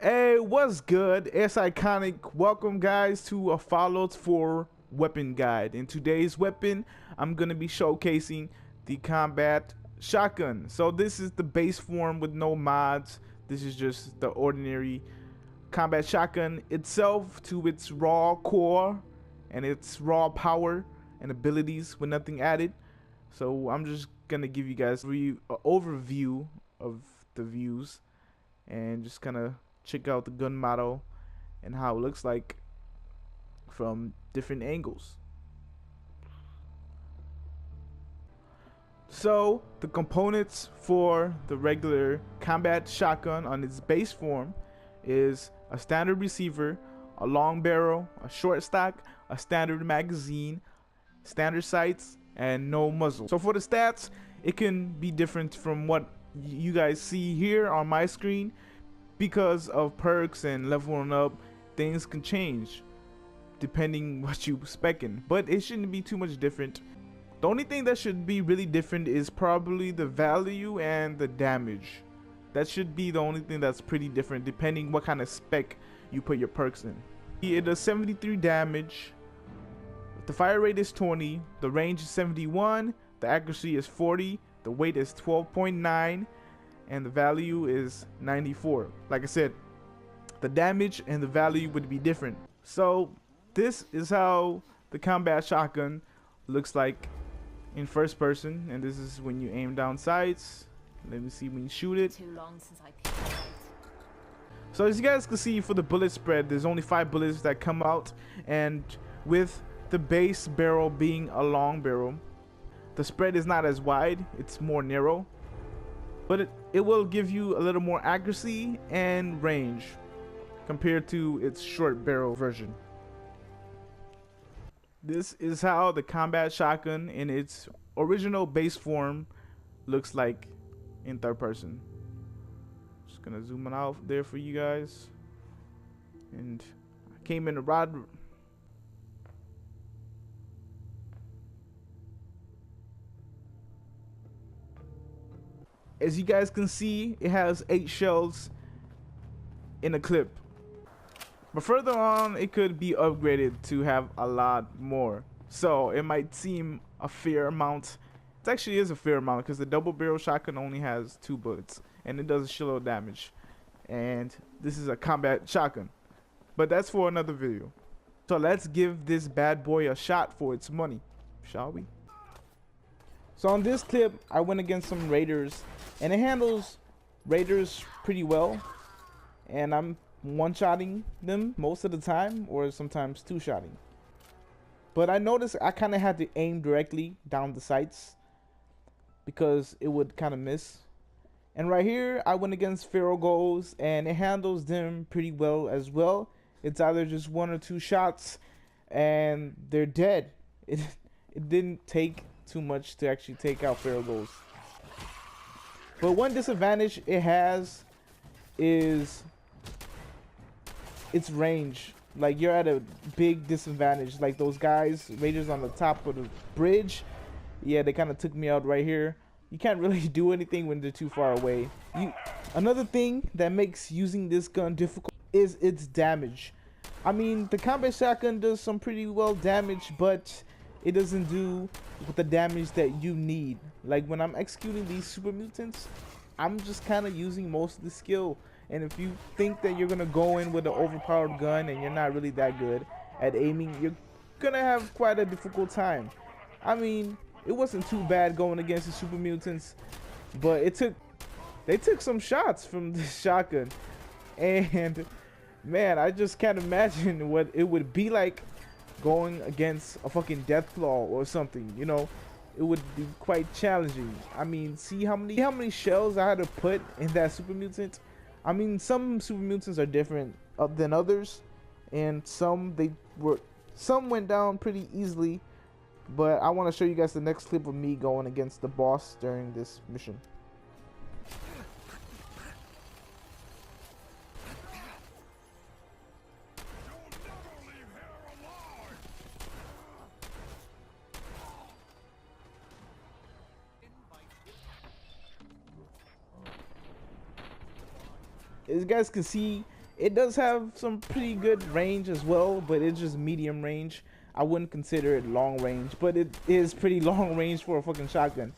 Hey, what's good? It's Iconic. Welcome, guys, to a Fallout 4 weapon guide. In today's weapon, I'm gonna be showcasing the combat shotgun. So this is the base form with no mods. This is just the ordinary combat shotgun itself to its raw core and its raw power and abilities with nothing added. So I'm just gonna give you guys an overview of the views and just kind of check out the gun model and how it looks like from different angles. So the components for the regular combat shotgun on its base form is a standard receiver, a long barrel, a short stock, a standard magazine, standard sights, and no muzzle. So for the stats, it can be different from what you guys see here on my screen. Because of perks and leveling up, things can change depending what you specking, but it shouldn't be too much different. The only thing that should be really different is probably the value and the damage. That should be the only thing that's pretty different depending what kind of spec you put your perks in. It does 73 damage, the fire rate is 20, the range is 71, the accuracy is 40, the weight is 12.9, and the value is 94. Like I said, the damage and the value would be different. So this is how the combat shotgun looks like in first person, and this is when you aim down sights. Let me see when you shoot it. Too long since I So as you guys can see, for the bullet spread, there's only 5 bullets that come out, and with the base barrel being a long barrel, the spread is not as wide, it's more narrow. But it will give you a little more accuracy and range compared to its short barrel version. This is how the combat shotgun in its original base form looks like in third person. Just gonna zoom it out there for you guys. And I came in the rod. As you guys can see, it has 8 shells in a clip. But further on, it could be upgraded to have a lot more. So it might seem a fair amount. It actually is a fair amount because the double barrel shotgun only has 2 bullets and it does a shitload of damage. And this is a combat shotgun. But that's for another video. So let's give this bad boy a shot for its money, shall we? So on this clip, I went against some raiders, and it handles raiders pretty well, and I'm one-shotting them most of the time, or sometimes two-shotting. But I noticed I kind of had to aim directly down the sights because it would kind of miss. And right here, I went against feral goals, and it handles them pretty well as well. It's either just 1 or 2 shots, and they're dead. It didn't take too much to actually take out feral goals. But one disadvantage it has is its range. Like, you're at a big disadvantage. Like those guys, raiders on the top of the bridge, yeah, they kind of took me out right here. You can't really do anything when they're too far away. Another thing that makes using this gun difficult is its damage. I mean, the combat shotgun does some pretty well damage, but it doesn't do the damage that you need. Like when I'm executing these super mutants, I'm just kind of using most of the skill. And if you think that you're gonna go in with an overpowered gun and you're not really that good at aiming, you're gonna have quite a difficult time. I mean, it wasn't too bad going against the super mutants, but they took some shots from this shotgun, and man, I just can't imagine what it would be like going against a fucking Deathclaw or something. You know, it would be quite challenging. I mean, see how many shells I had to put in that super mutant. I mean, some super mutants are different than others, and some went down pretty easily. But I want to show you guys the next clip of me going against the boss during this mission. As you guys can see, It does have some pretty good range as well, but it's just medium range. I wouldn't consider it long range, but it is pretty long range for a fucking shotgun.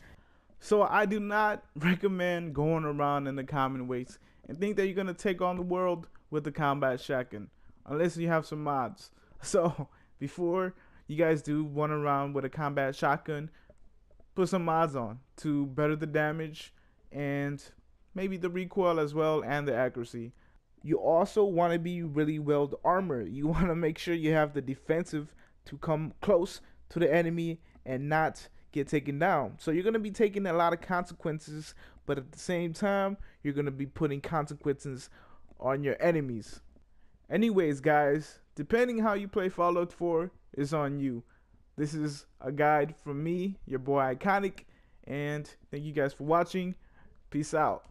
So I do not recommend going around in the common ways and think that you're gonna take on the world with the combat shotgun, unless you have some mods. So before you guys do run around with a combat shotgun, put some mods on to better the damage and maybe the recoil as well and the accuracy. You also want to be really well armored. You want to make sure you have the defensive to come close to the enemy and not get taken down. So you're going to be taking a lot of consequences, but at the same time, you're going to be putting consequences on your enemies. Anyways, guys, depending how you play Fallout 4 is on you. This is a guide from me, your boy Iconic, and thank you guys for watching. Peace out.